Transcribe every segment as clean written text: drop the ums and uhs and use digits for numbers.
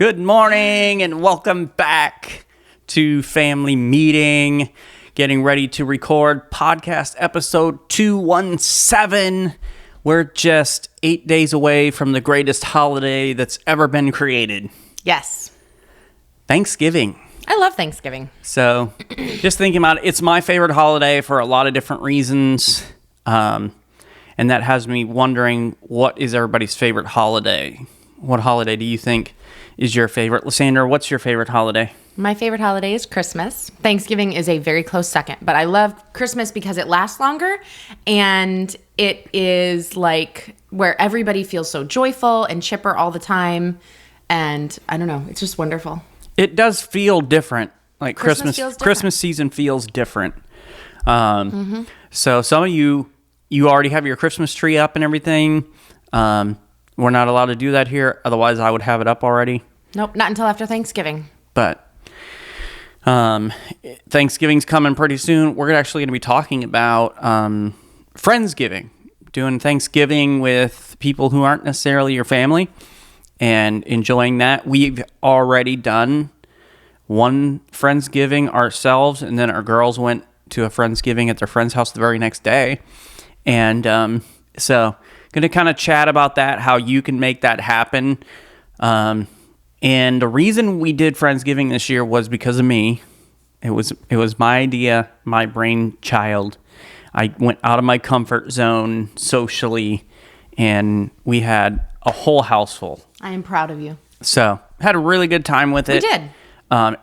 Good morning and welcome back to Family Meeting. Getting ready to record podcast episode 217. We're just 8 days away from the greatest holiday that's ever been created. Yes. Thanksgiving. I love Thanksgiving. So just thinking about it, it's my favorite holiday for a lot of different reasons. And that has me wondering, what is everybody's favorite holiday? What holiday do you think is your favorite? Lysandra, what's your favorite holiday? My favorite holiday is Christmas. Thanksgiving is a very close second, but I love Christmas because it lasts longer and it is like where everybody feels so joyful and chipper all the time. And I don't know, it's just wonderful. It does feel different. Like Christmas feels different. Christmas season feels different. So some of you already have your Christmas tree up and everything. We're not allowed to do that here. Otherwise, I would have it up already. Nope, not until after Thanksgiving. But Thanksgiving's coming pretty soon. We're actually going to be talking about Friendsgiving, doing Thanksgiving with people who aren't necessarily your family and enjoying that. We've already done one Friendsgiving ourselves, and then our girls went to a Friendsgiving at their friend's house the very next day. And so going to kind of chat about that, how you can make that happen. And the reason we did Friendsgiving this year was because of me. It was my idea, my brainchild. I went out of my comfort zone socially, and we had a whole house full. I am proud of you. So had a really good time with it. We did.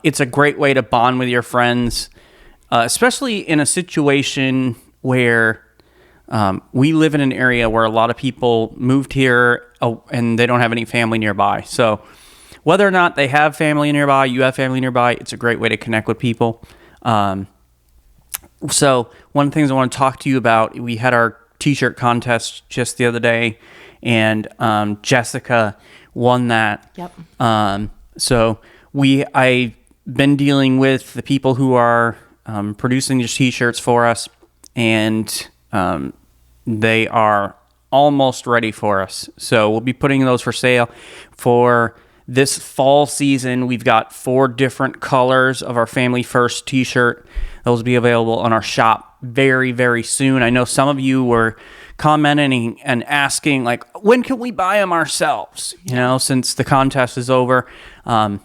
It's a great way to bond with your friends, especially in a situation where we live in an area where a lot of people moved here and they don't have any family nearby. So whether or not they have family nearby, you have family nearby, it's a great way to connect with people. So one of the things I want to talk to you about, we had our t-shirt contest just the other day, and Jessica won that. Yep. So I've been dealing with the people who are producing these t-shirts for us, and they are almost ready for us. So we'll be putting those for sale for this fall season. We've got 4 different colors of our Family First t-shirt. Those will be available on our shop very, very soon. I know some of you were commenting and asking, like, when can we buy them ourselves? You know, since the contest is over. I'm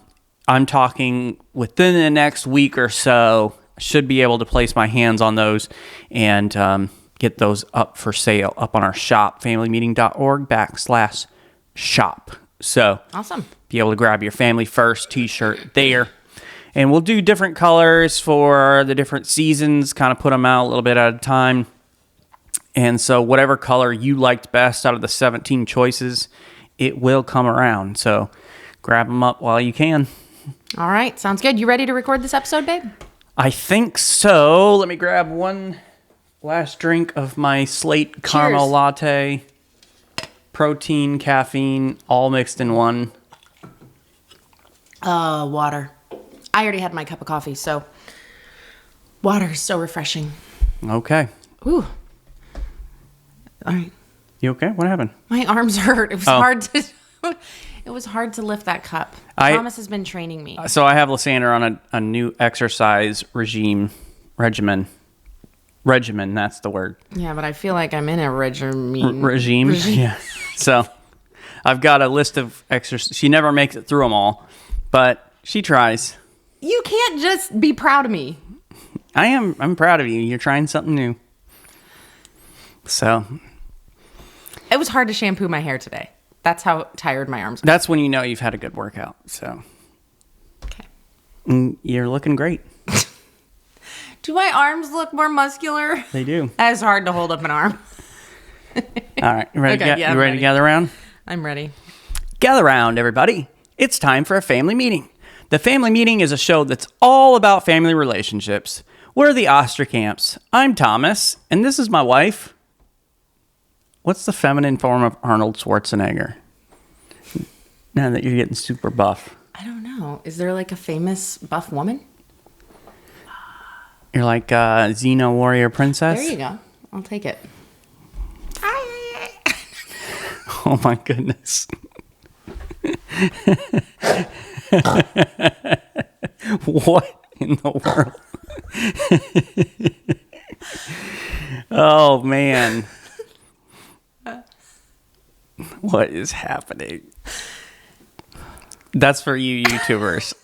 talking within the next week or so, I should be able to place my hands on those and get those up for sale up on our shop, familymeeting.org/shop. So Awesome. Be able to grab your Family First t-shirt there. And we'll do different colors for the different seasons, kind of put them out a little bit at a time. And so whatever color you liked best out of the 17 choices, it will come around. So grab them up while you can. All right. Sounds good. You ready to record this episode, babe? I think so. Let me grab one last drink of my Slate caramel latte. Protein, caffeine, all mixed in one. Water. I already had my cup of coffee, so water is so refreshing. Okay. Ooh. All right. You okay? What happened? My arms hurt. It was hard to it was hard to lift that cup. Thomas has been training me. So I have Lysandra on a new exercise regimen, that's the word. Yeah, but I feel like I'm in a regime. Yeah. So I've got a list of exercises. She never makes it through them all, but she tries. You can't just be proud of me. I'm proud of you. You're trying something new. So it was hard to shampoo my hair today. That's how tired my arms were. That's when you know you've had a good workout. So okay. You're looking great. Do my arms look more muscular? They do. It's hard to hold up an arm. All right. You ready, Okay, you ready to gather around? I'm ready. Gather around, everybody. It's time for a family meeting. The Family Meeting is a show that's all about family relationships. We're the Osterkamps. I'm Thomas, and this is my wife. What's the feminine form of Arnold Schwarzenegger? Now that you're getting super buff. I don't know. Is there like a famous buff woman? You're like Xena Warrior Princess? There you go. I'll take it. Oh my goodness. What in the world? Oh, man. What is happening? That's for you YouTubers.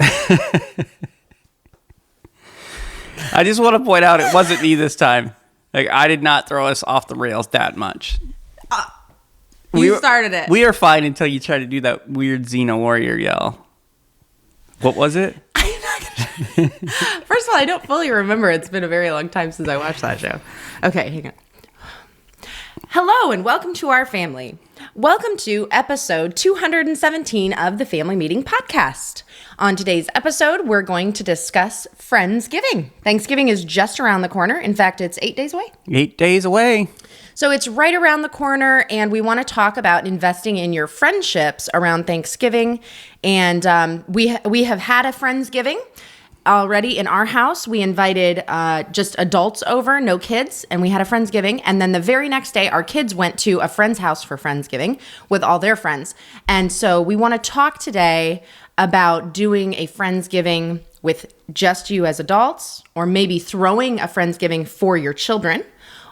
I just want to point out it wasn't me this time. Like, I did not throw us off the rails that much. You started it. We are fine until you try to do that weird Xena Warrior yell. What was it? I'm not gonna... First of all, I don't fully remember. It's been a very long time since I watched that show. Okay, hang on. Hello and welcome to our family. Welcome to episode 217 of the Family Meeting Podcast. On today's episode, we're going to discuss Friendsgiving. Thanksgiving is just around the corner. In fact, it's 8 days away. 8 days away. So it's right around the corner, and we want to talk about investing in your friendships around Thanksgiving. And we have had a Friendsgiving already in our house. We invited just adults over, no kids, and we had a Friendsgiving. And then the very next day, our kids went to a friend's house for Friendsgiving with all their friends. And so we want to talk today about doing a Friendsgiving with just you as adults, or maybe throwing a Friendsgiving for your children.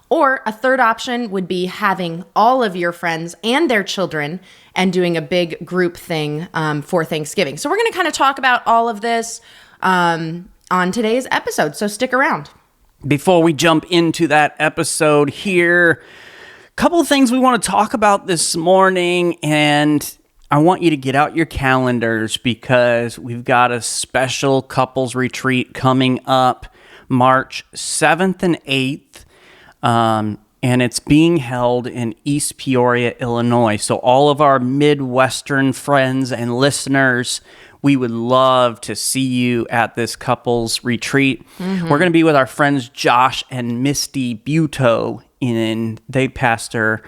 Or a third option would be having all of your friends and their children and doing a big group thing for Thanksgiving. So we're going to kind of talk about all of this on today's episode. So stick around. Before we jump into that episode here, a couple of things we want to talk about this morning, and I want you to get out your calendars because we've got a special couples retreat coming up March 7th and 8th. And it's being held in East Peoria, Illinois. So all of our Midwestern friends and listeners, we would love to see you at this couples retreat. Mm-hmm. We're going to be with our friends Josh and Misty Buteau, they pastor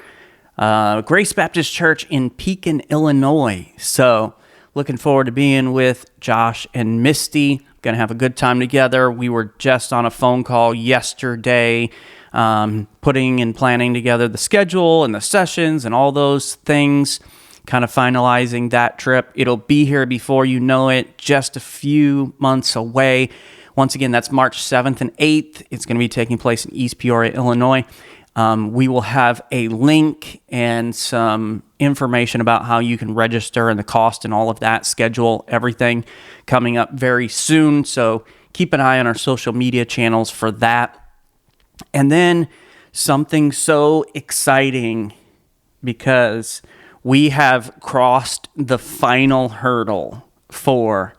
Grace Baptist Church in Pekin, Illinois. So looking forward to being with Josh and Misty. Going to have a good time together. We were just on a phone call yesterday, putting and planning together the schedule and the sessions and all those things, kind of finalizing that trip. It'll be here before you know it, just a few months away. Once again, that's March 7th and 8th. It's going to be taking place in East Peoria, Illinois. We will have a link and some information about how you can register and the cost and all of that, schedule, everything coming up very soon. So keep an eye on our social media channels for that. And then something so exciting, because we have crossed the final hurdle for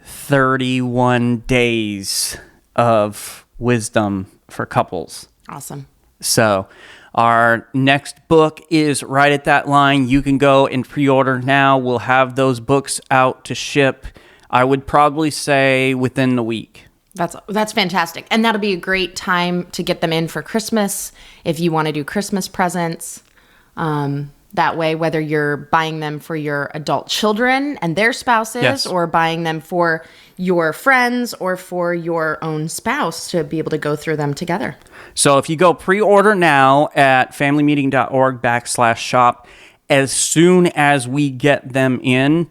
31 days of wisdom for couples. Awesome. So our next book is right at that line. You can go and pre-order now. We'll have those books out to ship, I would probably say, within the week. That's fantastic. And that'll be a great time to get them in for Christmas if you want to do Christmas presents. That way, whether you're buying them for your adult children and their spouses, yes, or buying them for your friends or for your own spouse to be able to go through them together. So if you go pre-order now at familymeeting.org/shop, as soon as we get them in,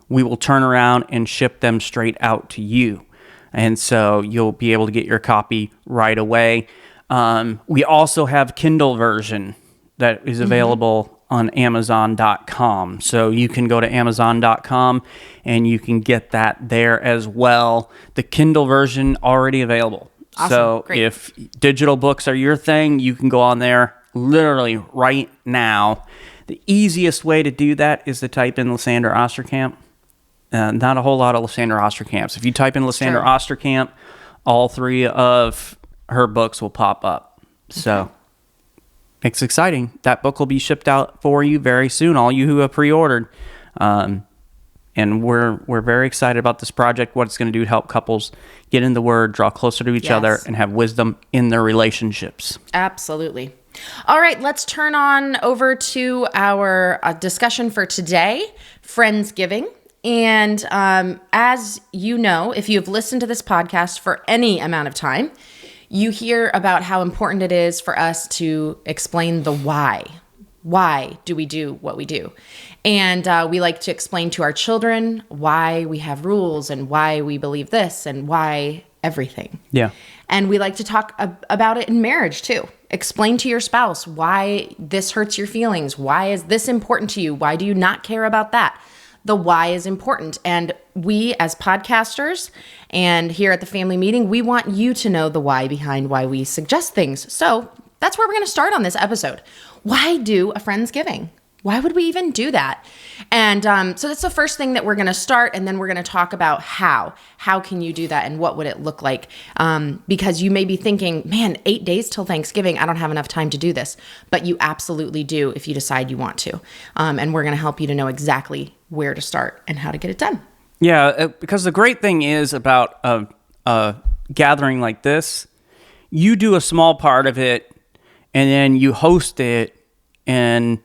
we will turn around and ship them straight out to you. And so you'll be able to get your copy right away. We also have Kindle version that is available on Amazon.com. So you can go to Amazon.com and you can get that there as well. The Kindle version already available. Awesome. So great. If digital books are your thing, you can go on there literally right now. The easiest way to do that is to type in Lysandra Osterkamp. Not a whole lot of Lysandra Osterkamps. If you type in Lysandra Osterkamp, all three of her books will pop up. So it's exciting. That book will be shipped out for you very soon, all you who have pre-ordered. And we're very excited about this project, what it's going to do to help couples get in the Word, draw closer to each other, and have wisdom in their relationships. Absolutely. All right, let's turn on over to our discussion for today, Friendsgiving. And as you know, if you've listened to this podcast for any amount of time, you hear about how important it is for us to explain the why Why do we do what we do? And we like to explain to our children why we have rules and why we believe this and why everything. Yeah. And we like to talk about it in marriage too. Explain to your spouse why this hurts your feelings. Why is this important to you? Why do you not care about that? The why is important. And we as podcasters and here at the family meeting, we want you to know the why behind why we suggest things. So that's where we're going to start on this episode. Why do a Friendsgiving? Why would we even do that? And so that's the first thing that we're going to start. And then we're going to talk about how. How can you do that and what would it look like? Because you may be thinking, man, 8 days till Thanksgiving. I don't have enough time to do this. But you absolutely do if you decide you want to. And we're going to help you to know exactly where to start and how to get it done. Yeah, because the great thing is about a gathering like this, you do a small part of it and then you host it and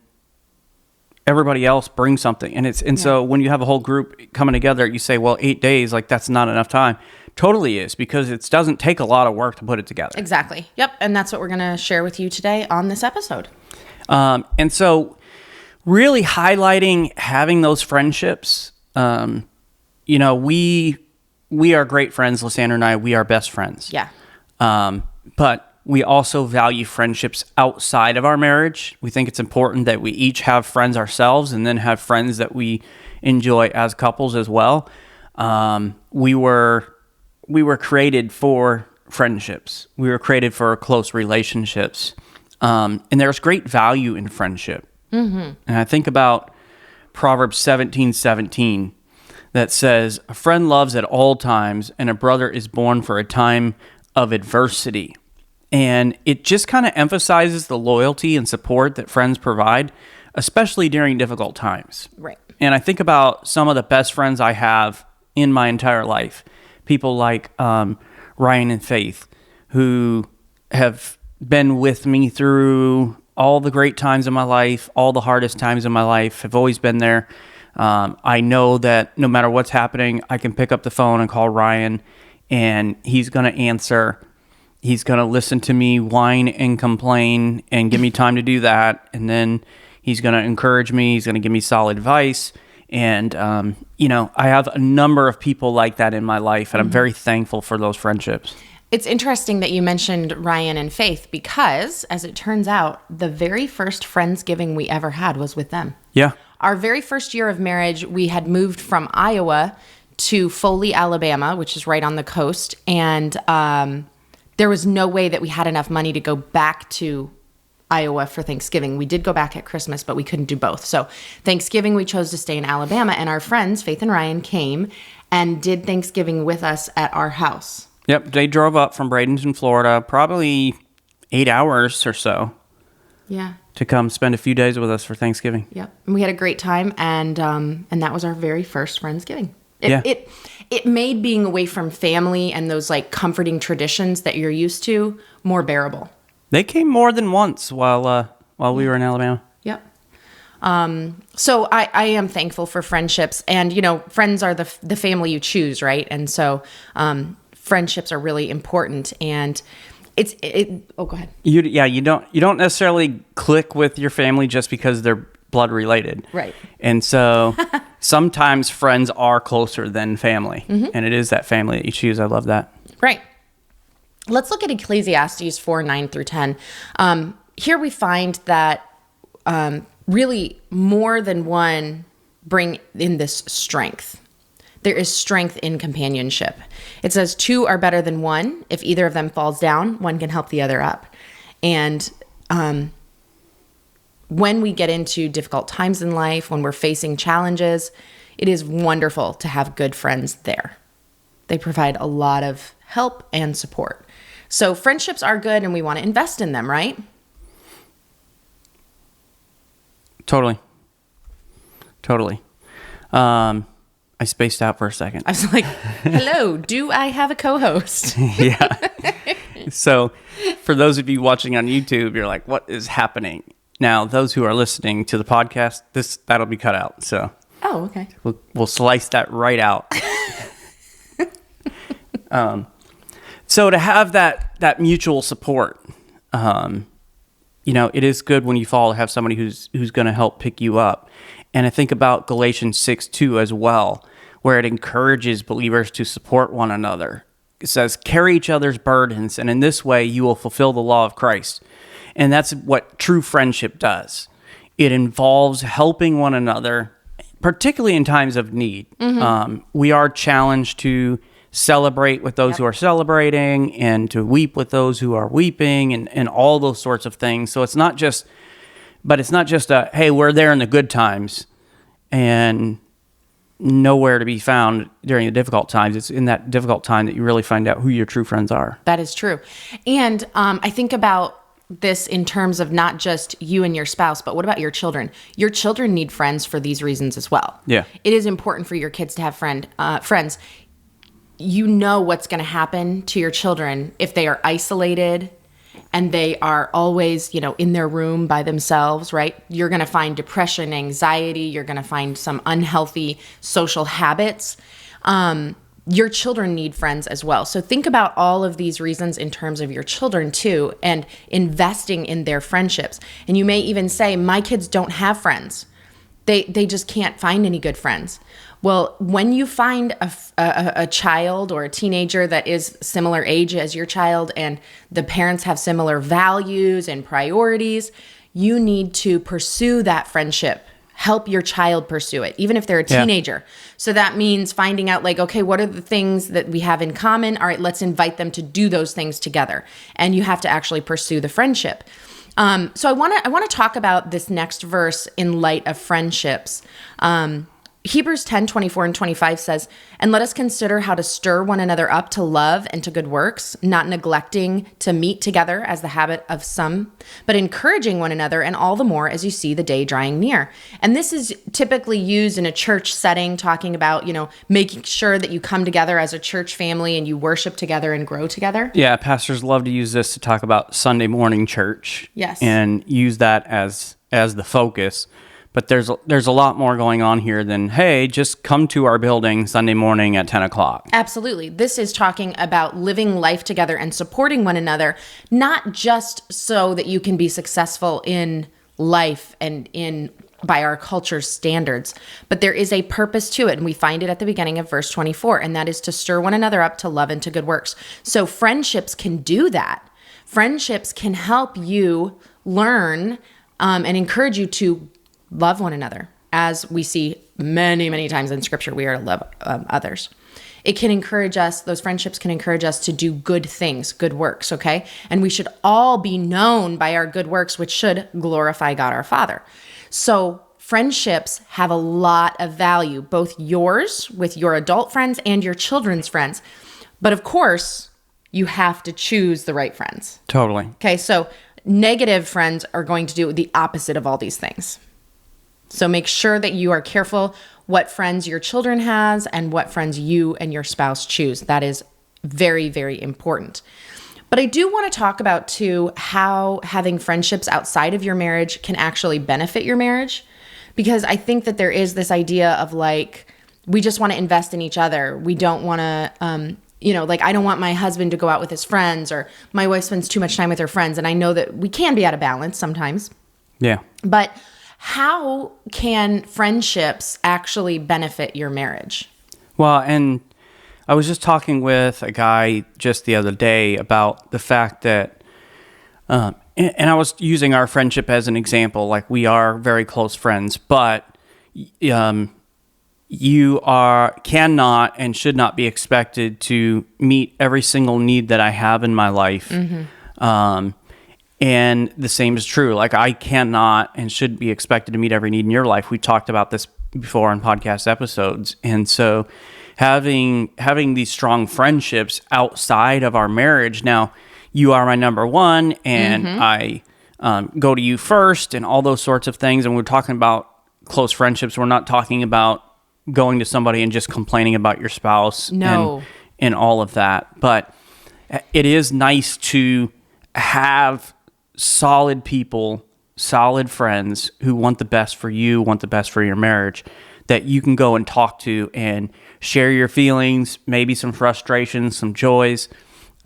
everybody else brings something. And so when you have a whole group coming together, you say, well, 8 days, like that's not enough time. Totally is, because it doesn't take a lot of work to put it together. Exactly. Yep. And that's what we're going to share with you today on this episode. And so really highlighting having those friendships. We are great friends, Lysandra and I, we are best friends. Yeah. But we also value friendships outside of our marriage. We think it's important that we each have friends ourselves and then have friends that we enjoy as couples as well. We were created for friendships. We were created for close relationships. And there's great value in friendship. Mm-hmm. And I think about Proverbs 17:17 that says, "A friend loves at all times, and a brother is born for a time of adversity." And it just kind of emphasizes the loyalty and support that friends provide, especially during difficult times. Right. And I think about some of the best friends I have in my entire life. People like Ryan and Faith, who have been with me through all the great times in my life, all the hardest times in my life, have always been there. I know that no matter what's happening, I can pick up the phone and call Ryan, and he's going to answer. He's going to listen to me whine and complain and give me time to do that. And then he's going to encourage me. He's going to give me solid advice. And, I have a number of people like that in my life, and I'm very thankful for those friendships. It's interesting that you mentioned Ryan and Faith because, as it turns out, the very first Friendsgiving we ever had was with them. Yeah. Our very first year of marriage, we had moved from Iowa to Foley, Alabama, which is right on the coast. And there was no way that we had enough money to go back to Iowa for Thanksgiving. We did go back at Christmas, but we couldn't do both. So Thanksgiving, we chose to stay in Alabama, and our friends, Faith and Ryan, came and did Thanksgiving with us at our house. Yep. They drove up from Bradenton, Florida, probably 8 hours or so. Yeah. To come spend a few days with us for Thanksgiving. Yep. And we had a great time, and that was our very first Friendsgiving. It made being away from family and those like comforting traditions that you're used to more bearable. They came more than once while we were in Alabama. Yep. So I am thankful for friendships, and friends are the family you choose, right? And so friendships are really important, and oh, go ahead. You don't necessarily click with your family just because they're blood related. Right. And so sometimes friends are closer than family, and it is that family that you choose. I love that. Right. Let's look at Ecclesiastes 4:9-10. Here we find that really more than one bring in this strength. There is strength in companionship. It says 2 are better than 1. If either of them falls down, one can help the other up. And when we get into difficult times in life, when we're facing challenges, it is wonderful to have good friends there. They provide a lot of help and support. So friendships are good, and we want to invest in them, right? Totally. I spaced out for a second. I was like, hello, do I have a co-host? Yeah. So for those of you watching on YouTube, you're like, what is happening? Now, those who are listening to the podcast, that'll be cut out. So oh, okay. We'll slice that right out. So to have that mutual support, it is good when you fall to have somebody who's going to help pick you up. And I think about Galatians 6:2 as well, where it encourages believers to support one another. It says, carry each other's burdens, and in this way you will fulfill the law of Christ. And that's what true friendship does. It involves helping one another, particularly in times of need. We are challenged to celebrate with those who are celebrating and to weep with those who are weeping and all those sorts of things. So it's not just a, hey, we're there in the good times and nowhere to be found during the difficult times. It's in that difficult time that you really find out who your true friends are. That is true. And I think about this in terms of not just you and your spouse, but what about your children? Your children need friends for these reasons as well. Yeah. It is important for your kids to have friends. You know what's going to happen to your children if they are isolated and they are always, in their room by themselves, right? You're going to find depression, anxiety. You're going to find some unhealthy social habits. Your children need friends as well. So think about all of these reasons in terms of your children too, and investing in their friendships. And you may even say, my kids don't have friends. They just can't find any good friends. Well, when you find a child or a teenager that is similar age as your child and the parents have similar values and priorities, you need to pursue that friendship. Help your child pursue it, even if they're a teenager. Yeah. So that means finding out okay, what are the things that we have in common? All right, let's invite them to do those things together. And you have to actually pursue the friendship. So I want to talk about this next verse in light of friendships. Hebrews 10:24-25 says, and let us consider how to stir one another up to love and to good works, not neglecting to meet together as the habit of some, but encouraging one another, and all the more as you see the day drawing near. And this is typically used in a church setting, talking about, making sure that you come together as a church family and you worship together and grow together. Yeah, pastors love to use this to talk about Sunday morning church. Yes. And use that as the focus. But there's a lot more going on here than, hey, just come to our building Sunday morning at 10 o'clock. Absolutely. This is talking about living life together and supporting one another, not just so that you can be successful in life and by our culture's standards, but there is a purpose to it. And we find it at the beginning of verse 24, and that is to stir one another up to love and to good works. So friendships can do that. Friendships can help you learn and encourage you to love one another, as we see many, many times in Scripture. We are to love others. It can encourage us, those friendships can encourage us to do good things, good works, okay? And we should all be known by our good works, which should glorify God our Father. So friendships have a lot of value, both yours with your adult friends and your children's friends. But of course, you have to choose the right friends. Totally. Okay, so negative friends are going to do the opposite of all these things. So make sure that you are careful what friends your children has and what friends you and your spouse choose. That is very, very important. But I do want to talk about too how having friendships outside of your marriage can actually benefit your marriage. Because I think that there is this idea of we just want to invest in each other. We don't want to, I don't want my husband to go out with his friends, or my wife spends too much time with her friends. And I know that we can be out of balance sometimes. Yeah. But how can friendships actually benefit your marriage? Well, and I was just talking with a guy just the other day about the fact that, and I was using our friendship as an example, we are very close friends, but you cannot and should not be expected to meet every single need that I have in my life. Mm-hmm. And the same is true. I cannot and should be expected to meet every need in your life. We've talked about this before on podcast episodes. And so having these strong friendships outside of our marriage, now you are my number one, and mm-hmm. I go to you first, and all those sorts of things. And we're talking about close friendships. We're not talking about going to somebody and just complaining about your spouse. No. And all of that. But it is nice to have solid people, solid friends who want the best for you, want the best for your marriage, that you can go and talk to and share your feelings, maybe some frustrations, some joys,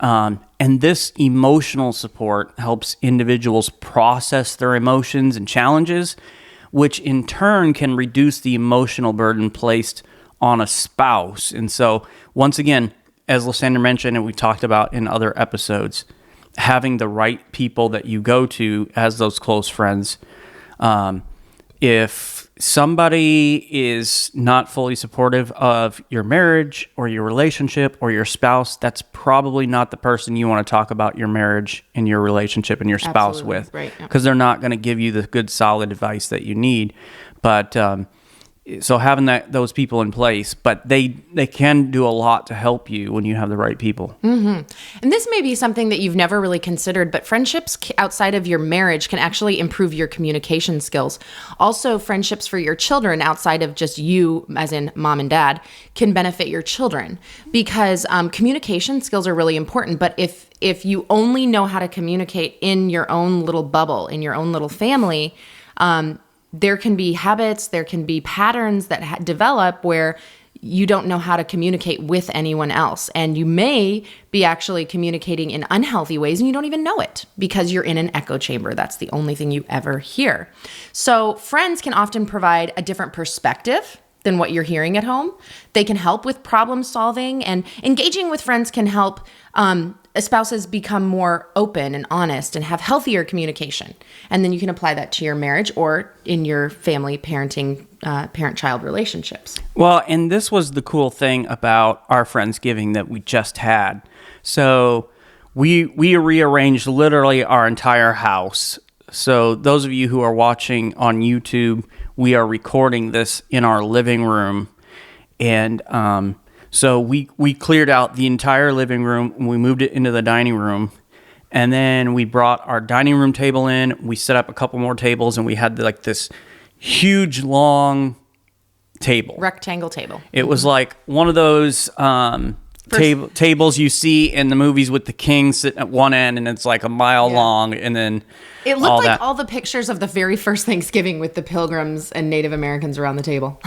And this emotional support helps individuals process their emotions and challenges, which in turn can reduce the emotional burden placed on a spouse. And so, once again, as Lysandra mentioned, and we talked about in other episodes, having the right people that you go to as those close friends. If somebody is not fully supportive of your marriage or your relationship or your spouse, that's probably not the person you want to talk about your marriage and your relationship and your spouse Absolutely. with, Right. because they're not going to give you the good, solid advice that you need. But so having those people in place, but they can do a lot to help you when you have the right people. And this may be something that you've never really considered, but friendships outside of your marriage can actually improve your communication skills. Also, friendships for your children outside of just you, as in mom and dad, can benefit your children, because communication skills are really important. But if you only know how to communicate in your own little bubble, in your own little family, there can be habits, there can be patterns that develop where you don't know how to communicate with anyone else. And you may be actually communicating in unhealthy ways and you don't even know it because you're in an echo chamber. That's the only thing you ever hear. So friends can often provide a different perspective than what you're hearing at home. They can help with problem solving, and engaging with friends can help spouses become more open and honest and have healthier communication. And then you can apply that to your marriage or in your family parenting, parent-child relationships. Well, and this was the cool thing about our Friendsgiving that we just had. So we rearranged literally our entire house. So those of you who are watching on YouTube, we are recording this in our living room. And so we cleared out the entire living room and we moved it into the dining room. And then we brought our dining room table in. We set up a couple more tables and we had like this huge long table. Rectangle table. It was like one of those tables you see in the movies with the king sitting at one end and it's like a mile long, and then it looked like all the pictures of the very first Thanksgiving with the Pilgrims and Native Americans around the table.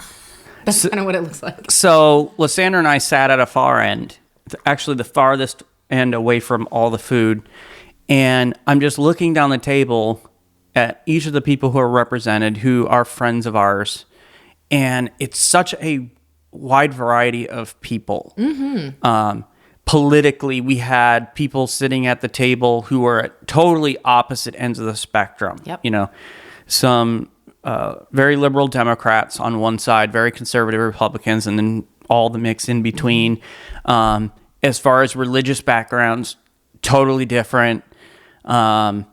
That's kind of what it looks like. So Lysandra and I sat at a far end, actually the farthest end away from all the food, and I'm just looking down the table at each of the people who are represented, who are friends of ours, and it's such a wide variety of people. Mm-hmm. Politically, we had people sitting at the table who were at totally opposite ends of the spectrum. Yep. You know, some very liberal Democrats on one side, very conservative Republicans, and then all the mix in between. As far as religious backgrounds, totally different. From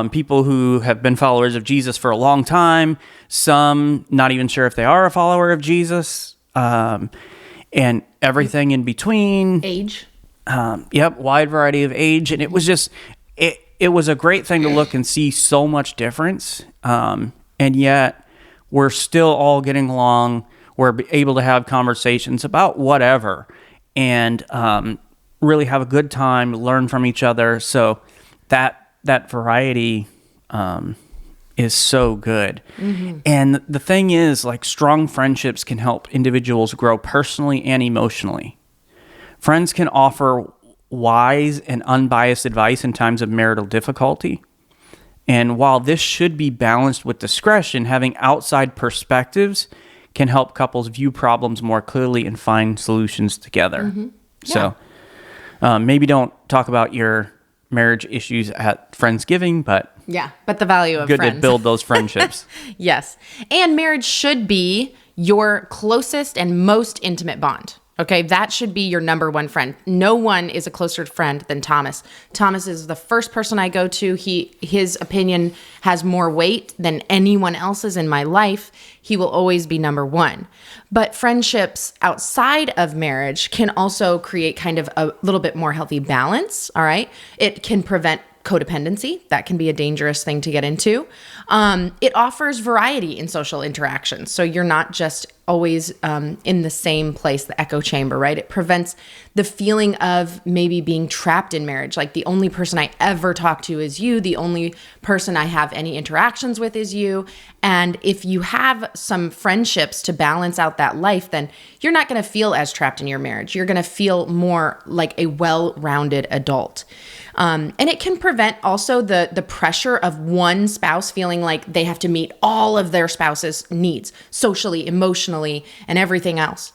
people who have been followers of Jesus for a long time, some not even sure if they are a follower of Jesus, and everything in between. Age. Wide variety of age. And it was just, it was a great thing to look and see so much difference. And yet we're still all getting along. We're able to have conversations about whatever and really have a good time, learn from each other. So that variety is so good. Mm-hmm. And the thing is, like, strong friendships can help individuals grow personally and emotionally. Friends can offer wise and unbiased advice in times of marital difficulty. And while this should be balanced with discretion, having outside perspectives can help couples view problems more clearly and find solutions together. Mm-hmm. Yeah. So maybe don't talk about your marriage issues at Friendsgiving, but the value of good friends. To build those friendships. Yes. And marriage should be your closest and most intimate bond. Okay, that should be your number one friend. No one is a closer friend than Thomas. Thomas is the first person I go to. His opinion has more weight than anyone else's in my life. He will always be number one. But friendships outside of marriage can also create kind of a little bit more healthy balance, all right? It can prevent codependency. That can be a dangerous thing to get into. It offers variety in social interactions. So you're not just always in the same place, the echo chamber, right? It prevents the feeling of maybe being trapped in marriage. Like the only person I ever talk to is you. The only person I have any interactions with is you. And if you have some friendships to balance out that life, then you're not going to feel as trapped in your marriage. You're going to feel more like a well-rounded adult. And it can prevent also the pressure of one spouse feeling like they have to meet all of their spouse's needs, socially, emotionally, and everything else.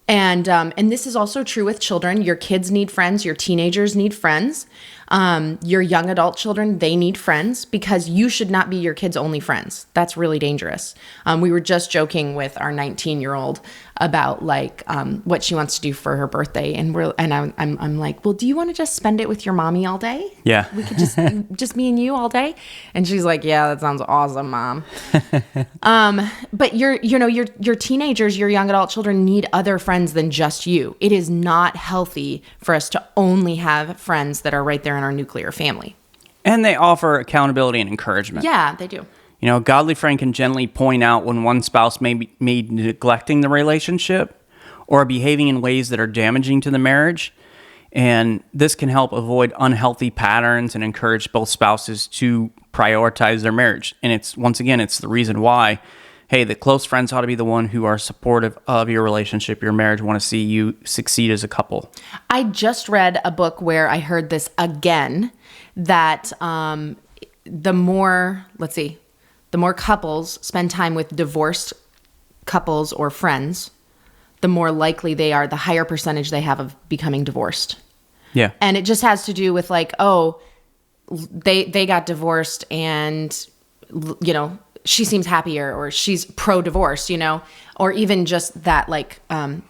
And this is also true with children. Your kids need friends. Your teenagers need friends. Your young adult children, they need friends, because you should not be your kids' only friends. That's really dangerous. We were just joking with our 19-year-old about like what she wants to do for her birthday, and I'm like, well, do you want to just spend it with your mommy all day? Yeah, we could just me and you all day. And she's like, yeah, that sounds awesome, Mom. But your teenagers, your young adult children need other friends than just you. It is not healthy for us to only have friends that are right there in our nuclear family. And they offer accountability and encouragement. Yeah, they do. You know, a godly friend can gently point out when one spouse may be neglecting the relationship or behaving in ways that are damaging to the marriage. And this can help avoid unhealthy patterns and encourage both spouses to prioritize their marriage. And it's the reason why, hey, the close friends ought to be the one who are supportive of your relationship, your marriage, want to see you succeed as a couple. I just read a book where I heard this again, that the more couples spend time with divorced couples or friends, the more likely they are, the higher percentage they have of becoming divorced. Yeah. And it just has to do with like, oh, they got divorced and, you know, she seems happier, or she's pro-divorce, you know, or even just that, like,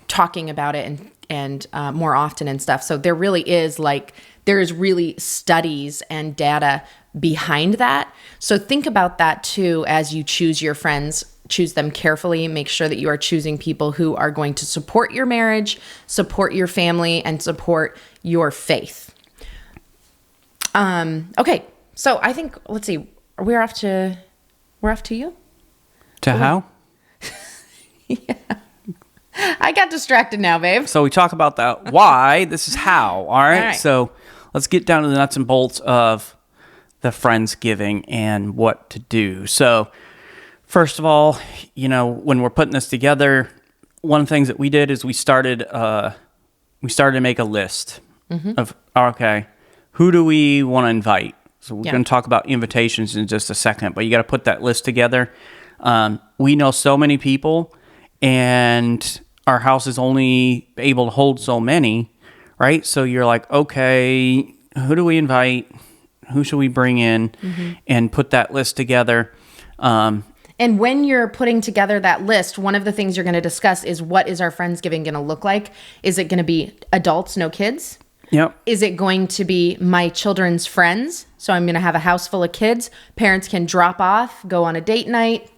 talking about it and more often and stuff. So there is really studies and data behind that. So think about that too as you choose your friends. Choose them carefully. Make sure that you are choosing people who are going to support your marriage, support your family, and support your faith. Okay, so I think, let's see, we're off to you? How? Yeah. I got distracted now, babe. So we talk about that why, this is how, all right? So let's get down to the nuts and bolts of the Friendsgiving and what to do. So first of all, you know, when we're putting this together, one of the things that we did is we started to make a list of, okay, who do we want to invite? So we're going to talk about invitations in just a second, but you got to put that list together. We know so many people, and our house is only able to hold so many, right? So you're like, okay, who do we invite? Who should we bring in? And put that list together. And when you're putting together that list, one of the things you're going to discuss is, what is our Friendsgiving going to look like? Is it going to be adults, no kids? Yep. Is it going to be my children's friends? So I'm going to have a house full of kids. Parents can drop off, go on a date night.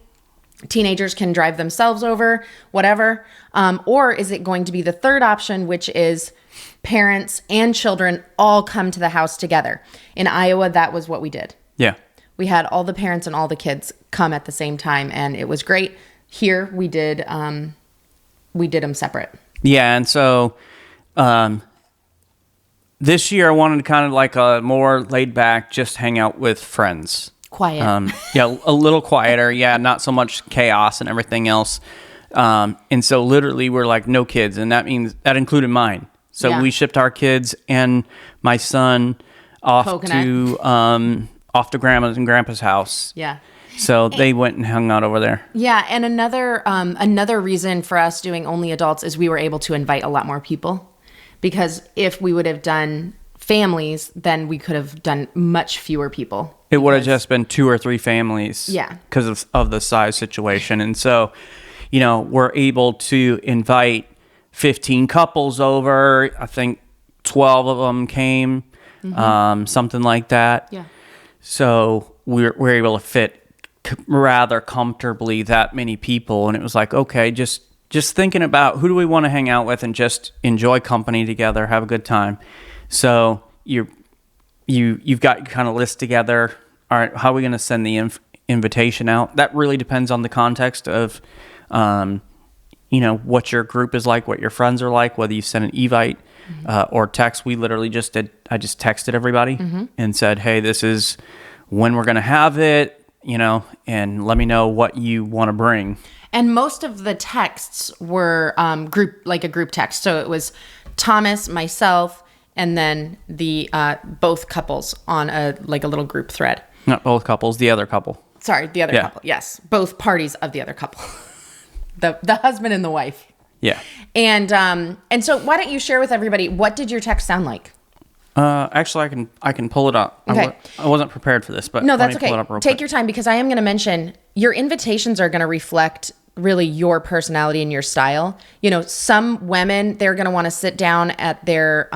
Teenagers can drive themselves over, whatever. Or is it going to be the third option, which is parents and children all come to the house together? In Iowa, that was what we did. Yeah. We had all the parents and all the kids come at the same time, and it was great. Here, we did them separate. Yeah, and so this year I wanted kind of like a more laid back, just hang out with friends. Quiet. Yeah, a little quieter. Yeah, not so much chaos and everything else. And so literally we're like, no kids. And that included mine. So we shipped our kids and my son off to grandma's and grandpa's house. Yeah. So they went and hung out over there. Yeah, and another reason for us doing only adults is we were able to invite a lot more people, because if we would have done families, then we could have done much fewer people. It would have just been 2 or 3 families. Yeah. Because of the size situation. And so, you know, we're able to invite 15 couples over. I think 12 of them came, something like that. Yeah. So we're able to fit rather comfortably that many people. And it was like, okay, just thinking about who do we want to hang out with and just enjoy company together, have a good time. So you've got your kind of list together. All right, how are we going to send the invitation out? That really depends on the context of, what your group is like, what your friends are like, whether you send an evite or text. We literally I just texted everybody and said, hey, this is when we're going to have it, and let me know what you want to bring. And most of the texts were a group text. So it was Thomas, myself, and then the both couples on a little group thread. Not both couples, the other couple. Sorry, the other couple. Yes, both parties of the other couple. The husband and the wife. Yeah. And so why don't you share with everybody, what did your text sound like? Actually, I can pull it up. Okay. I wasn't prepared for this, but no, that's let me okay. pull it up real Take quick. your time, because I am going to mention your invitations are going to reflect really your personality and your style. Some women, they're going to want to sit down at their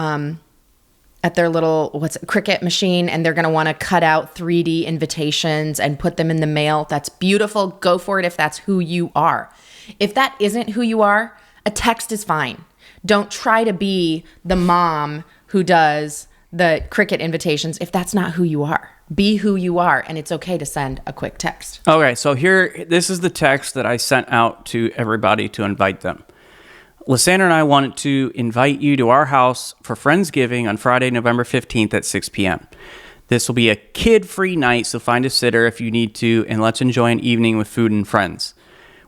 little Cricut machine, and they're going to want to cut out 3D invitations and put them in the mail. That's beautiful. Go for it if that's who you are. If that isn't who you are, a text is fine. Don't try to be the mom who does the Cricut invitations if that's not who you are. Be who you are, and it's okay to send a quick text. Okay, so this is the text that I sent out to everybody to invite them. Lysandra and I wanted to invite you to our house for Friendsgiving on Friday, November 15th at 6 p.m. This will be a kid-free night, so find a sitter if you need to, and let's enjoy an evening with food and friends.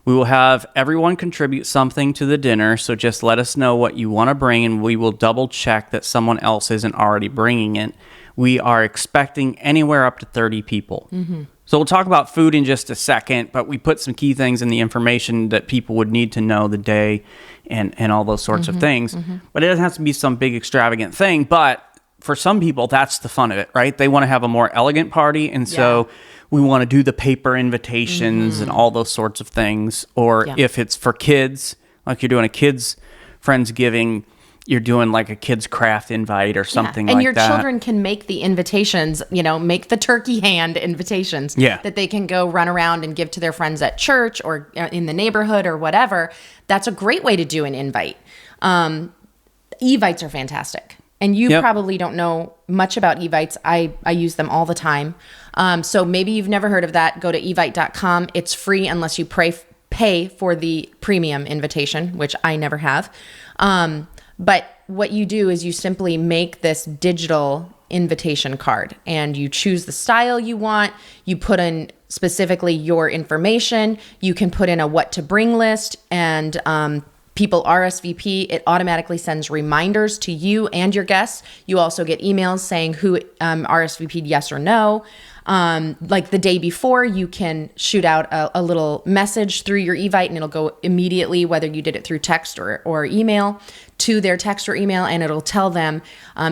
We will have everyone contribute something to the dinner, so just let us know what you want to bring, and we will double-check that someone else isn't already bringing it. We are expecting anywhere up to 30 people. Mm-hmm. So we'll talk about food in just a second, but we put some key things in the information that people would need to know the day and all those sorts of things. Mm-hmm. But it doesn't have to be some big extravagant thing. But for some people, that's the fun of it, right? They want to have a more elegant party. And so we want to do the paper invitations and all those sorts of things. Or if it's for kids, like you're doing a kids' Friendsgiving, you're doing like a kid's craft invite or something like that. And your children can make the invitations, make the turkey hand invitations that they can go run around and give to their friends at church or in the neighborhood or whatever. That's a great way to do an invite. Evites are fantastic. And you probably don't know much about evites. I use them all the time. So maybe you've never heard of that. Go to evite.com. It's free unless you pay for the premium invitation, which I never have. But what you do is you simply make this digital invitation card, and you choose the style you want. You put in specifically your information. You can put in a what to bring list, and people RSVP. It automatically sends reminders to you and your guests. You also get emails saying who RSVP'd yes or no. Like the day before, you can shoot out a little message through your evite, and it'll go immediately, whether you did it through text or email, to their text or email, and it'll tell them,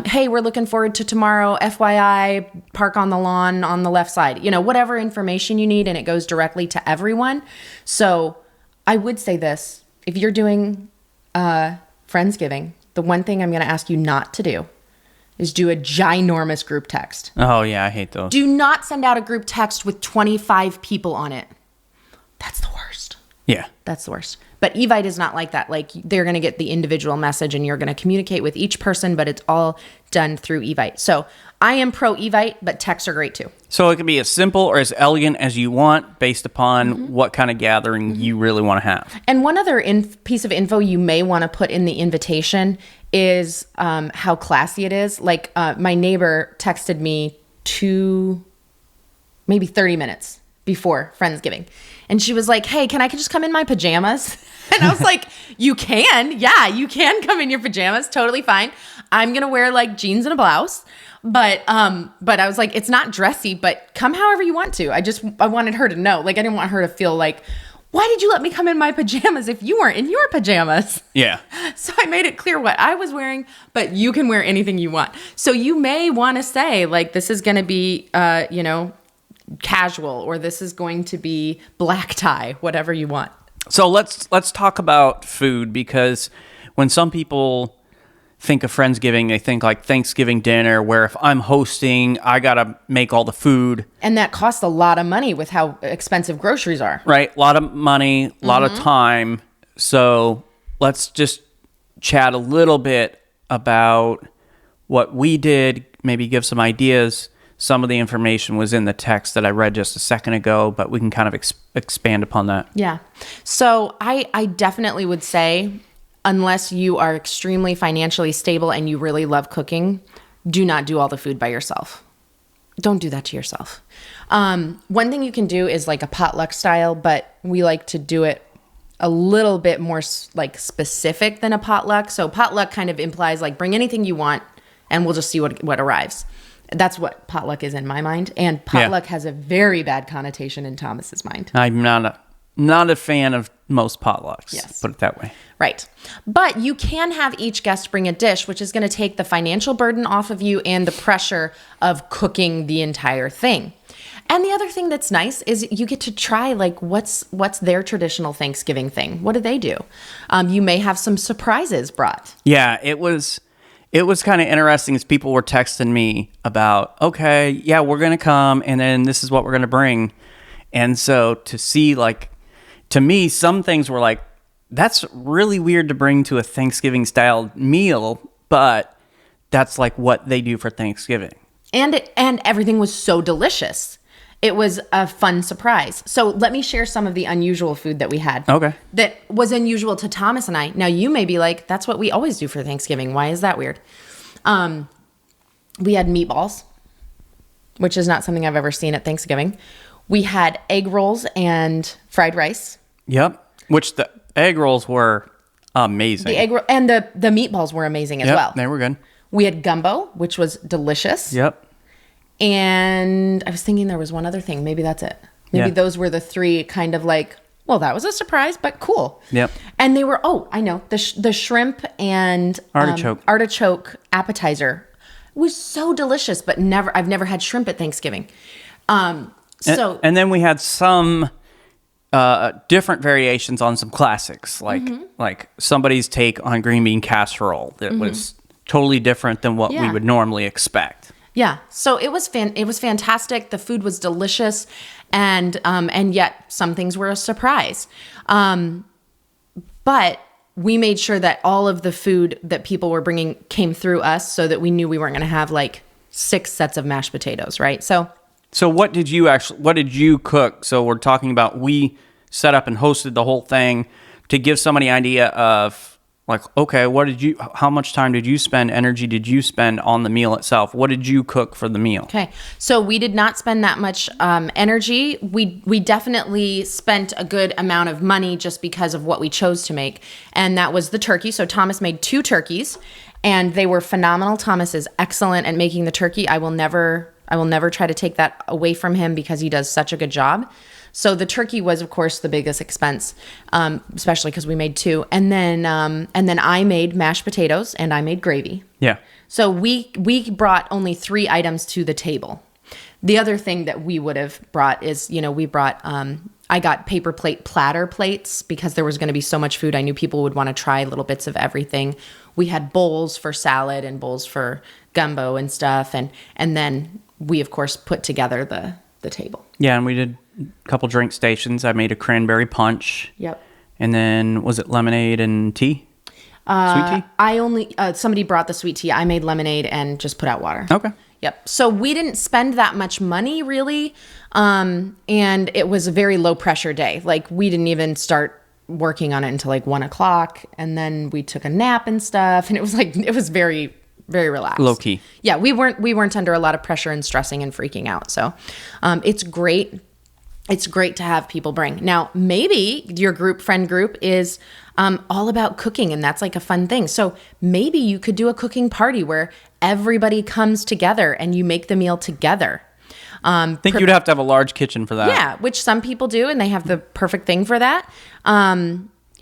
hey, we're looking forward to tomorrow, FYI, park on the lawn on the left side, whatever information you need, and it goes directly to everyone. So I would say this, if you're doing Friendsgiving, the one thing I'm going to ask you not to do is do a ginormous group text. Oh, yeah, I hate those. Do not send out a group text with 25 people on it. That's the worst. Yeah. That's the worst. But Evite is not like that. Like, they're going to get the individual message, and you're going to communicate with each person, but it's all done through Evite. So I am pro Evite, but texts are great too. So it can be as simple or as elegant as you want based upon what kind of gathering you really want to have. And one other piece of info you may want to put in the invitation is how classy it is. Like my neighbor texted me maybe 30 minutes before Friendsgiving. And she was like, hey, can I just come in my pajamas? And I was like, you can. Yeah, you can come in your pajamas. Totally fine. I'm going to wear like jeans and a blouse. But I was like, it's not dressy, but come however you want to. I wanted her to know. Like, I didn't want her to feel like, why did you let me come in my pajamas if you weren't in your pajamas? Yeah. So I made it clear what I was wearing, but you can wear anything you want. So you may want to say, like, this is going to be, casual, or this is going to be black tie, whatever you want. So let's talk about food, because when some people think of Friendsgiving, they think like Thanksgiving dinner, where if I'm hosting, I got to make all the food. And that costs a lot of money with how expensive groceries are. Right. A lot of money, a lot of time. So let's just chat a little bit about what we did, maybe give some ideas. some of the information was in the text that I read just a second ago, but we can kind of expand upon that. Yeah. So I definitely would say, unless you are extremely financially stable and you really love cooking, do not do all the food by yourself. Don't do that to yourself. One thing you can do is like a potluck style, but we like to do it a little bit more like specific than a potluck. So potluck kind of implies like bring anything you want and we'll just see what arrives. That's what potluck is in my mind. And potluck has a very bad connotation in Thomas's mind. I'm not a fan of most potlucks. Yes. Put it that way. Right. But you can have each guest bring a dish, which is going to take the financial burden off of you and the pressure of cooking the entire thing. And the other thing that's nice is you get to try like what's their traditional Thanksgiving thing. What do they do? You may have some surprises brought. Yeah, it was kind of interesting as people were texting me about, okay, yeah, we're going to come and then this is what we're going to bring. And so to see like, to me, some things were like, that's really weird to bring to a Thanksgiving style meal, but that's like what they do for Thanksgiving. And everything was so delicious. It was a fun surprise. So let me share some of the unusual food that we had. Okay. That was unusual to Thomas and I. Now you may be like, that's what we always do for Thanksgiving. Why is that weird? We had meatballs, which is not something I've ever seen at Thanksgiving. We had egg rolls and fried rice. Yep. Which the egg rolls were amazing. The egg roll and the meatballs were amazing as well. They were good. We had gumbo, which was delicious. Yep. And I was thinking there was one other thing. Maybe that's it. Maybe those were the three kind of like, well, that was a surprise, but cool. Yep. And they were, I know, the shrimp and artichoke appetizer was so delicious, but I've never had shrimp at Thanksgiving. And then we had some different variations on some classics, like somebody's take on green bean casserole that was totally different than what we would normally expect. Yeah, so it was fantastic. The food was delicious, and yet some things were a surprise. But we made sure that all of the food that people were bringing came through us, so that we knew we weren't going to have like 6 sets of mashed potatoes, right? So what did you cook? So we're talking about we set up and hosted the whole thing to give somebody an idea of like, okay, how much time did you spend, energy did you spend on the meal itself? What did you cook for the meal? Okay. So we did not spend that much energy. We definitely spent a good amount of money just because of what we chose to make. And that was the turkey. So Thomas made 2 turkeys and they were phenomenal. Thomas is excellent at making the turkey. I will never try to take that away from him because he does such a good job. So the turkey was, of course, the biggest expense, especially because we made 2. And then I made mashed potatoes and I made gravy. Yeah. So we brought only 3 items to the table. The other thing that we would have brought is, we brought, I got paper plate platter plates because there was going to be so much food. I knew people would want to try little bits of everything. We had bowls for salad and bowls for gumbo and stuff. And then we, of course, put together the table. Yeah, and we did a couple drink stations. I made a cranberry punch. Yep. And then was it lemonade and tea? Sweet tea? Somebody brought the sweet tea. I made lemonade and just put out water. Okay. Yep. So we didn't spend that much money really. And it was a very low pressure day. Like we didn't even start working on it until like 1:00. And then we took a nap and stuff. And it was very, very relaxed. Low key. Yeah. We weren't under a lot of pressure and stressing and freaking out. So, it's great. It's great to have people bring. Now, maybe your friend group is all about cooking, and that's like a fun thing. So maybe you could do a cooking party where everybody comes together and you make the meal together. I think you'd have to have a large kitchen for that. Yeah, which some people do, and they have the perfect thing for that.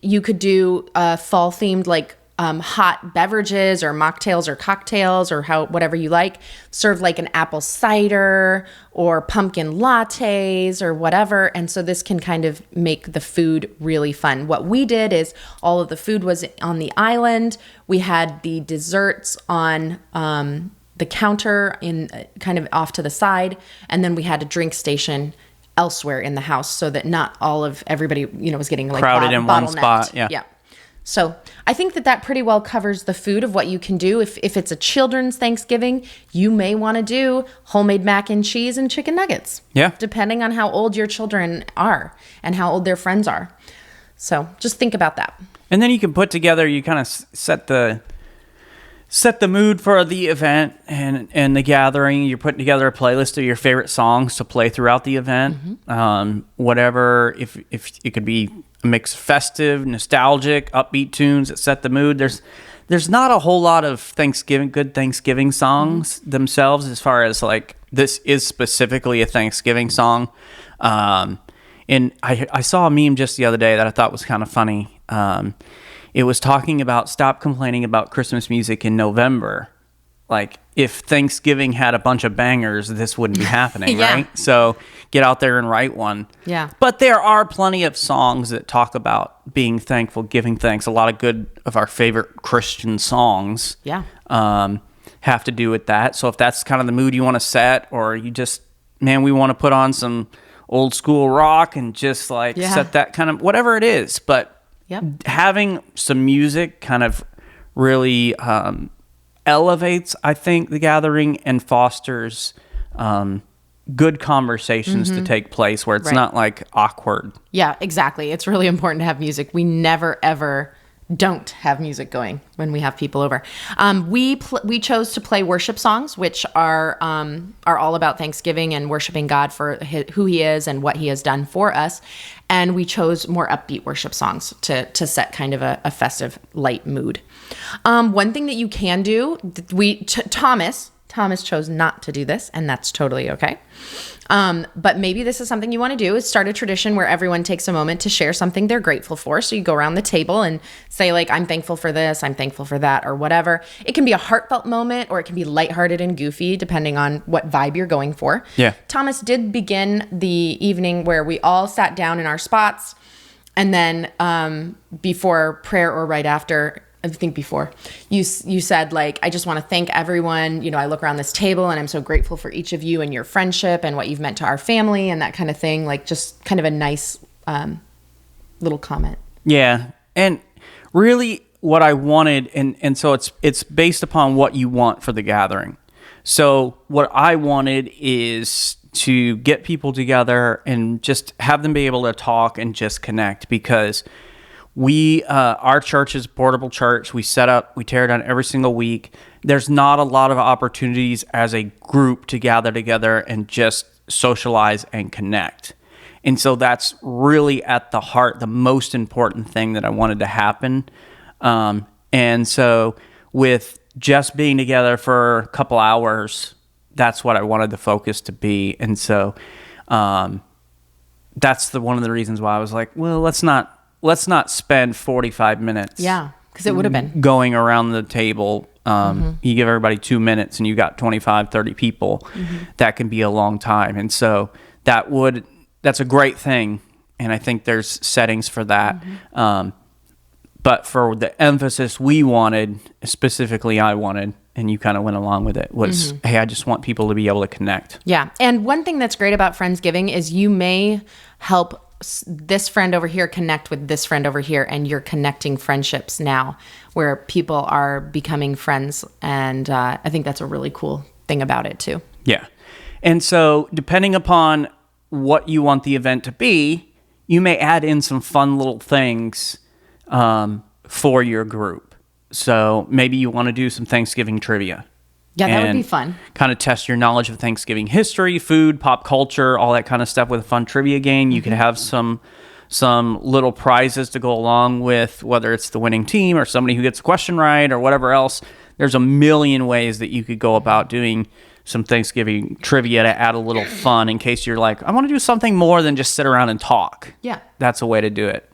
You could do fall-themed, like hot beverages or mocktails or cocktails or whatever you like. Serve like an apple cider or pumpkin lattes or whatever. And so this can kind of make the food really fun. What we did is all of the food was on the island. We had the desserts on the counter in kind of off to the side. And then we had a drink station elsewhere in the house so that not all of everybody, was getting like crowded in one spot. Yeah. So I think that pretty well covers the food of what you can do. If it's a children's Thanksgiving, you may want to do homemade mac and cheese and chicken nuggets. Yeah. Depending on how old your children are and how old their friends are. So just think about that. And then you can put together, you kind of set the mood for the event and the gathering. You're putting together a playlist of your favorite songs to play throughout the event. Whatever, if it could be a mix of festive, nostalgic, upbeat tunes that set the mood. There's not a whole lot of good Thanksgiving songs themselves, as far as like this is specifically a Thanksgiving song. And I saw a meme just the other day that I thought was kind of funny. It was talking about stop complaining about Christmas music in November. Like, if Thanksgiving had a bunch of bangers, this wouldn't be happening, Yeah. right? So get out there and write one. Yeah. But there are plenty of songs that talk about being thankful, giving thanks. A lot of good of our favorite Christian songs Yeah. have to do with that. So if that's kind of the mood you want to set, or you just, man, we want to put on some old school rock and just like set that kind of, whatever it is. But having some music kind of really elevates, I think, the gathering and fosters good conversations to take place where it's not like awkward. Yeah, exactly. It's really important to have music. We never, ever don't have music going when we have people over. We chose to play worship songs, which are all about Thanksgiving and worshiping God for who He is and what He has done for us. And we chose more upbeat worship songs to set kind of a festive, light mood. One thing that you can do, Thomas chose not to do this, and that's totally okay. But maybe this is something you want to do, is start a tradition where everyone takes a moment to share something they're grateful for. So you go around the table and say, like, I'm thankful for this, I'm thankful for that, or whatever. It can be a heartfelt moment, or it can be lighthearted and goofy, depending on what vibe you're going for. Yeah. Thomas did begin the evening where we all sat down in our spots, and then before prayer or right after, I think before, you said, like, I just want to thank everyone. You know, I look around this table and I'm so grateful for each of you and your friendship and what you've meant to our family and that kind of thing. Like, just kind of a nice little comment. Yeah. And really what I wanted, and so it's based upon what you want for the gathering. So what I wanted is to get people together and just have them be able to talk and just connect, because our church is a portable church. We set up, we tear down every single week. There's not a lot of opportunities as a group to gather together and just socialize and connect. And so that's really at the heart, the most important thing that I wanted to happen. And so with just being together for a couple hours, that's what I wanted the focus to be. And so that's one of the reasons why I was like, well, let's not spend 45 minutes. Yeah, because it would have been going around the table. You give everybody 2 minutes and you got 25, 30 people. That can be a long time. And so that's a great thing. And I think there's settings for that. But for the emphasis we wanted, specifically I wanted, and you kind of went along with it, was, hey, I just want people to be able to connect. Yeah. And one thing that's great about Friendsgiving is you may help this friend over here connect with this friend over here, and you're connecting friendships now where people are becoming friends. And I think that's a really cool thing about it too. Yeah. And so depending upon what you want the event to be, you may add in some fun little things for your group. So maybe you want to do some Thanksgiving trivia. Yeah, that would be fun. Kind of test your knowledge of Thanksgiving history, food, pop culture, all that kind of stuff with a fun trivia game. You could have some little prizes to go along with, whether it's the winning team or somebody who gets a question right or whatever else. There's a million ways that you could go about doing some Thanksgiving trivia to add a little fun in case you're like, I want to do something more than just sit around and talk. Yeah. That's a way to do it.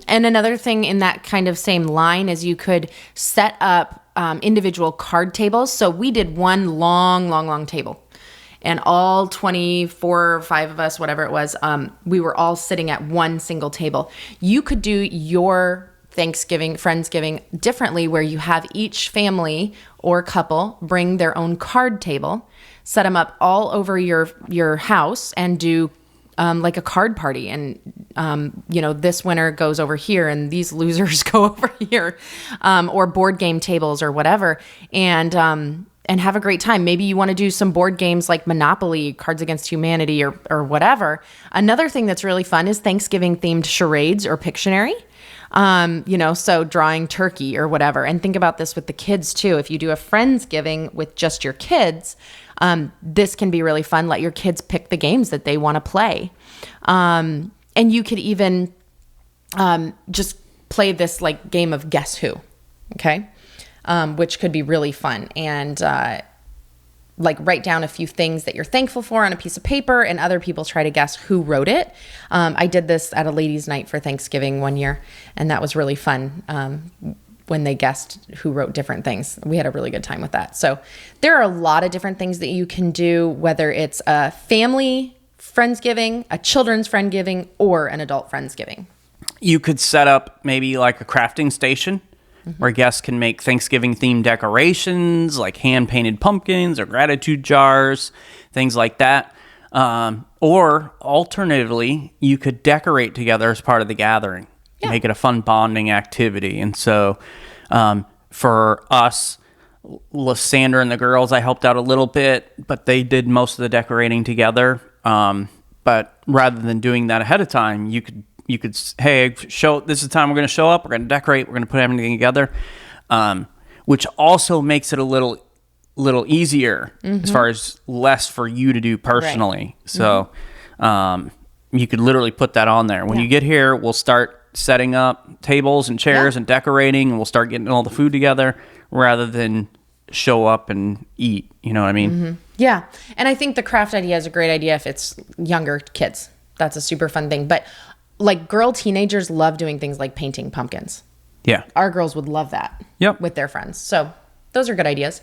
And another thing in that kind of same line is you could set up individual card tables. So we did one long table, and all 24 or 5 of us, whatever it was, we were all sitting at one single table. You could do your Thanksgiving, Friendsgiving differently, where you have each family or couple bring their own card table, set them up all over your house, and do like a card party, and this winner goes over here and these losers go over here, or board game tables or whatever, and have a great time. Maybe you want to do some board games like Monopoly, Cards Against Humanity, or whatever. Another thing that's really fun is Thanksgiving themed charades or Pictionary. So drawing turkey or whatever. And think about this with the kids too. If you do a Friendsgiving with just your kids, this can be really fun. Let your kids pick the games that they want to play. And you could even just play this like game of Guess Who, okay? Which could be really fun. And like write down a few things that you're thankful for on a piece of paper, and other people try to guess who wrote it. I did this at a ladies' night for Thanksgiving one year, and that was really fun. When they guessed who wrote different things, we had a really good time with that. So there are a lot of different things that you can do, whether it's a family Friendsgiving, a children's Friendsgiving, or an adult Friendsgiving. You could set up maybe like a crafting station where guests can make Thanksgiving-themed decorations, like hand-painted pumpkins or gratitude jars, things like that. Or alternatively, you could decorate together as part of the gathering, make it a fun bonding activity. And so for us, Lysandra and the girls, I helped out a little bit, but they did most of the decorating together. But rather than doing that ahead of time, you could hey, this is the time we're going to show up, we're going to decorate, we're going to put everything together, which also makes it a little easier as far as less for you to do personally. Right. So you could literally put that on there. When you get here, we'll start setting up tables and chairs and decorating, and we'll start getting all the food together rather than show up and eat. You know what I mean? Mm-hmm. Yeah. And I think the craft idea is a great idea if it's younger kids. That's a super fun thing. But like girl teenagers love doing things like painting pumpkins. Yeah. Our girls would love that with their friends. So those are good ideas.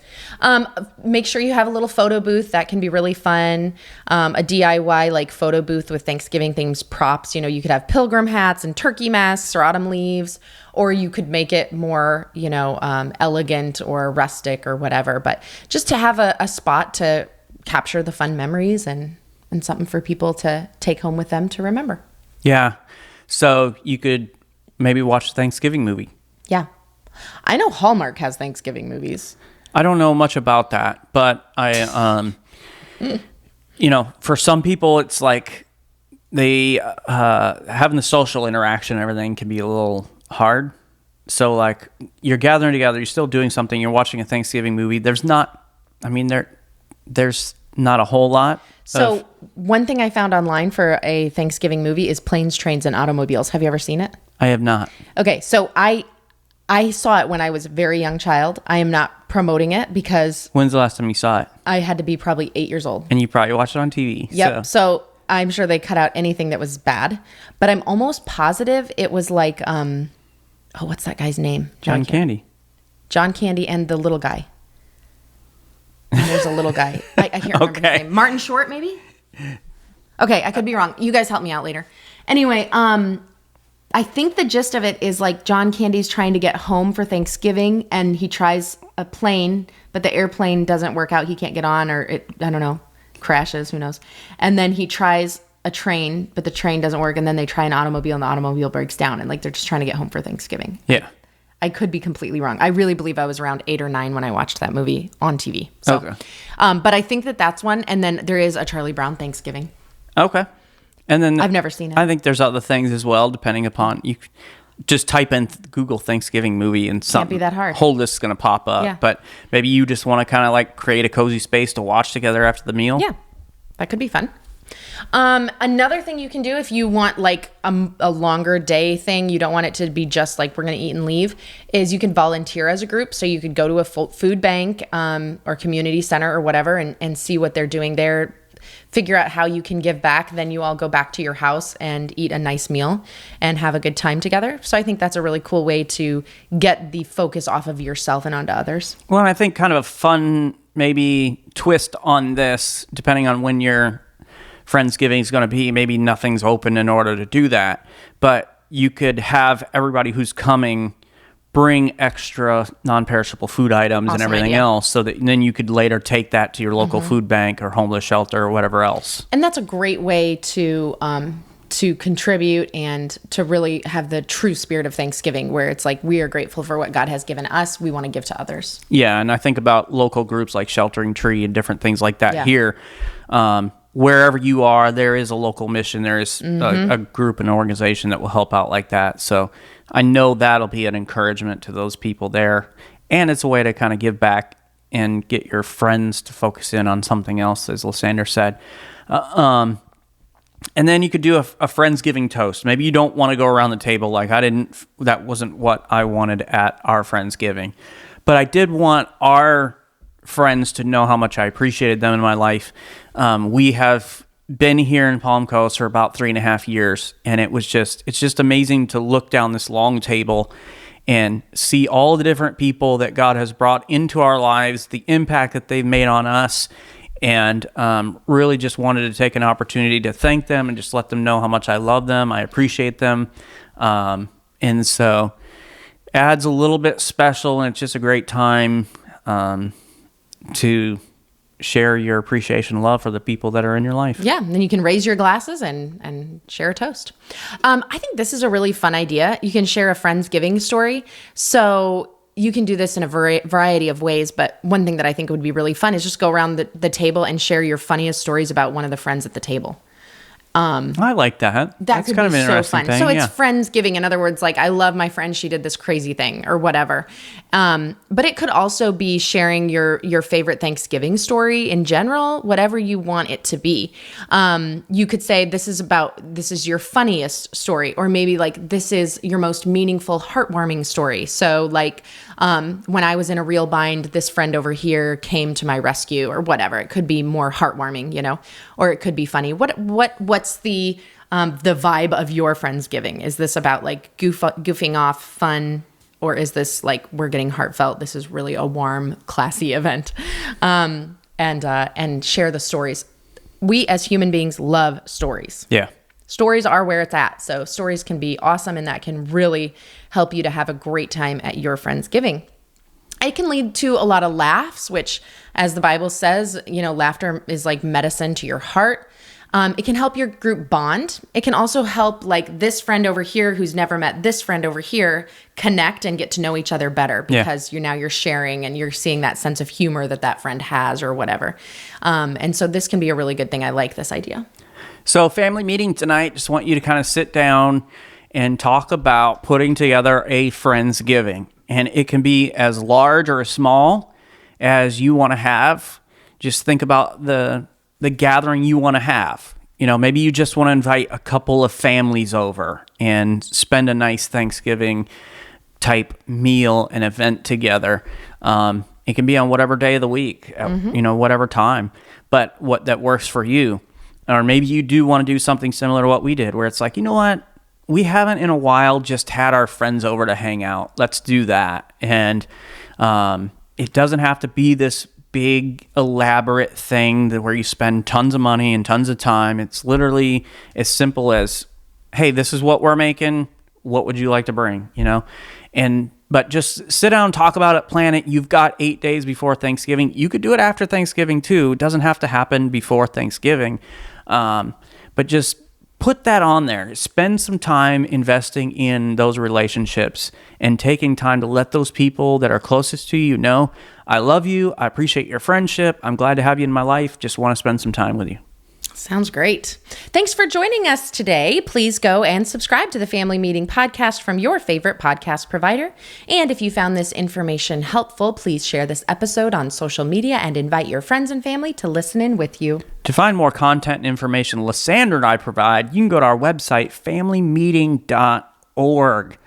Make sure you have a little photo booth. That can be really fun. A DIY like photo booth with Thanksgiving themed props. You could have pilgrim hats and turkey masks or autumn leaves, or you could make it more, elegant or rustic or whatever. But just to have a spot to capture the fun memories and something for people to take home with them to remember. Yeah. So you could maybe watch a Thanksgiving movie. Yeah. I know Hallmark has Thanksgiving movies. I don't know much about that, but I, for some people, it's like they, having the social interaction and everything can be a little hard. So like you're gathering together, you're still doing something, you're watching a Thanksgiving movie. There's not a whole lot. So one thing I found online for a Thanksgiving movie is Planes, Trains, and Automobiles. Have you ever seen it? I have not. Okay, so I saw it when I was a very young child. I am not promoting it because... When's the last time you saw it? I had to be probably 8 years old. And you probably watched it on TV. Yep, so I'm sure they cut out anything that was bad. But I'm almost positive it was like... what's that guy's name? John Candy. John Candy and the little guy. And there's a little guy. I can't remember his name. Martin Short, maybe? Okay, I could be wrong. You guys help me out later. Anyway, I think the gist of it is like John Candy's trying to get home for Thanksgiving, and he tries a plane, but the airplane doesn't work out. He can't get on, or crashes, who knows. And then he tries a train, but the train doesn't work, and then they try an automobile, and the automobile breaks down, and like they're just trying to get home for Thanksgiving. Yeah. I could be completely wrong. I really believe I was around 8 or 9 when I watched that movie on TV. So, okay. But I think that's one. And then there is a Charlie Brown Thanksgiving. Okay. And then I've never seen it. I think there's other things as well, depending upon you. Just type in Google Thanksgiving movie and something. Can't be that hard. Whole list is going to pop up. Yeah. But maybe you just want to kind of like create a cozy space to watch together after the meal. Yeah, that could be fun. Another thing you can do if you want like a longer day thing, you don't want it to be just like we're going to eat and leave, is you can volunteer as a group. So you could go to a food bank or community center or whatever and see what they're doing there, figure out how you can give back. Then you all go back to your house and eat a nice meal and have a good time together. So I think that's a really cool way to get the focus off of yourself and onto others. Well, and I think kind of a fun maybe twist on this, depending on when your Friendsgiving is going to be, maybe nothing's open in order to do that, but you could have everybody who's coming bring extra non-perishable food items and Awesome everything idea. else, so that then you could later take that to your local food bank or homeless shelter or whatever else. And that's a great way to contribute and to really have the true spirit of Thanksgiving, where it's like, we are grateful for what God has given us. We want to give to others. Yeah, and I think about local groups like Sheltering Tree and different things like that here. Wherever you are, there is a local mission. There is a group, an organization that will help out like that. So I know that'll be an encouragement to those people there. And it's a way to kind of give back and get your friends to focus in on something else, as Lysandra said. And then you could do a Friendsgiving toast. Maybe you don't want to go around the table like that wasn't what I wanted at our Friendsgiving. But I did want our friends to know how much I appreciated them in my life. We have been here in Palm Coast for about 3.5 years, and it's just amazing to look down this long table and see all the different people that God has brought into our lives, the impact that they've made on us, and really just wanted to take an opportunity to thank them and just let them know how much I love them, I appreciate them, and so adds a little bit special, and it's just a great time to share your appreciation and love for the people that are in your life. Yeah, and then you can raise your glasses and share a toast. I think this is a really fun idea. You can share a Friendsgiving story. So you can do this in a variety of ways, but one thing that I think would be really fun is just go around the table and share your funniest stories about one of the friends at the table. I like that. That's could kind of be an so interesting fun. thing. So it's yeah. Friendsgiving. In other words, like, I love my friend, she did this crazy thing or whatever. But it could also be sharing your favorite Thanksgiving story in general, whatever you want it to be. You could say this is your funniest story, or maybe like this is your most meaningful, heartwarming story. So like when I was in a real bind, this friend over here came to my rescue, or whatever. It could be more heartwarming, or it could be funny. What's the vibe of your Friendsgiving? Is this about like goofing off, fun, or is this like we're getting heartfelt? This is really a warm, classy event, and share the stories. We as human beings love stories. Yeah. Stories are where it's at. So stories can be awesome, and that can really help you to have a great time at your Friendsgiving. It can lead to a lot of laughs, which, as the Bible says, laughter is like medicine to your heart. It can help your group bond. It can also help like this friend over here who's never met this friend over here connect and get to know each other better, because you're sharing and you're seeing that sense of humor that friend has or whatever. And so this can be a really good thing. I like this idea. So family meeting tonight, just want you to kind of sit down and talk about putting together a Friendsgiving. And it can be as large or as small as you want to have. Just think about the gathering you want to have. Maybe you just want to invite a couple of families over and spend a nice Thanksgiving type meal and event together. It can be on whatever day of the week, whatever time, but what that works for you. Or maybe you do want to do something similar to what we did, where it's like, you know what? We haven't in a while just had our friends over to hang out. Let's do that. And it doesn't have to be this big, elaborate thing where you spend tons of money and tons of time. It's literally as simple as, hey, this is what we're making. What would you like to bring? But just sit down, talk about it, plan it. You've got 8 days before Thanksgiving. You could do it after Thanksgiving too. It doesn't have to happen before Thanksgiving. But just put that on there. Spend some time investing in those relationships and taking time to let those people that are closest to you know, I love you. I appreciate your friendship. I'm glad to have you in my life. Just want to spend some time with you. Sounds great. Thanks for joining us today. Please go and subscribe to the Family Meeting Podcast from your favorite podcast provider. And if you found this information helpful, please share this episode on social media and invite your friends and family to listen in with you. To find more content and information Lysandra and I provide, you can go to our website, familymeeting.org.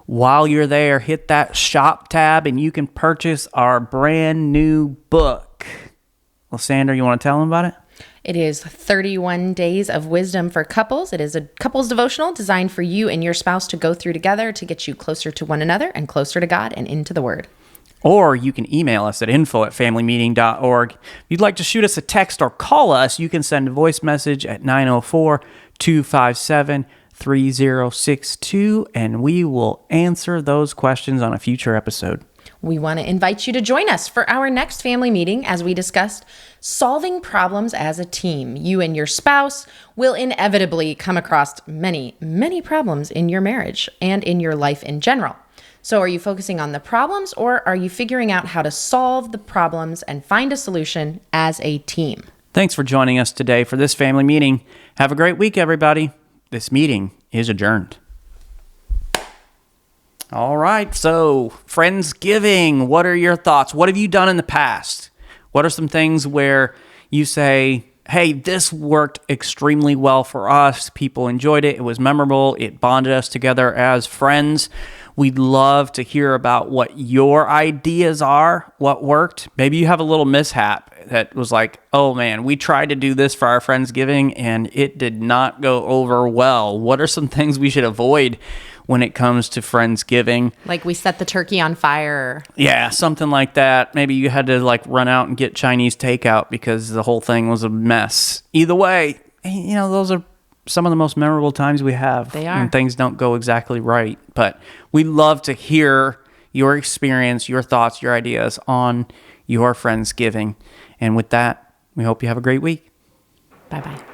While you're there, hit that shop tab and you can purchase our brand new book. Lysandra, you want to tell them about it? It is 31 Days of Wisdom for Couples. It is a couples devotional designed for you and your spouse to go through together to get you closer to one another and closer to God and into the Word. Or you can email us at info@familymeeting.org. If you'd like to shoot us a text or call us, you can send a voice message at 904-257 3062, and we will answer those questions on a future episode. We want to invite you to join us for our next family meeting as we discussed solving problems as a team. You and your spouse will inevitably come across many, many problems in your marriage and in your life in general. So are you focusing on the problems, or are you figuring out how to solve the problems and find a solution as a team? Thanks for joining us today for this family meeting. Have a great week, everybody. This meeting is adjourned. All right, so Friendsgiving, what are your thoughts? What have you done in the past? What are some things where you say, hey, this worked extremely well for us. People enjoyed it. It was memorable. It bonded us together as friends. We'd love to hear about what your ideas are, what worked. Maybe you have a little mishap that was like, oh man, we tried to do this for our Friendsgiving and it did not go over well. What are some things we should avoid when it comes to Friendsgiving? Like we set the turkey on fire. Yeah, something like that. Maybe you had to like run out and get Chinese takeout because the whole thing was a mess. Either way, you know, those are some of the most memorable times we have. They are. When things don't go exactly right. But we love to hear your experience, your thoughts, your ideas on your Friendsgiving. And with that, we hope you have a great week. Bye-bye.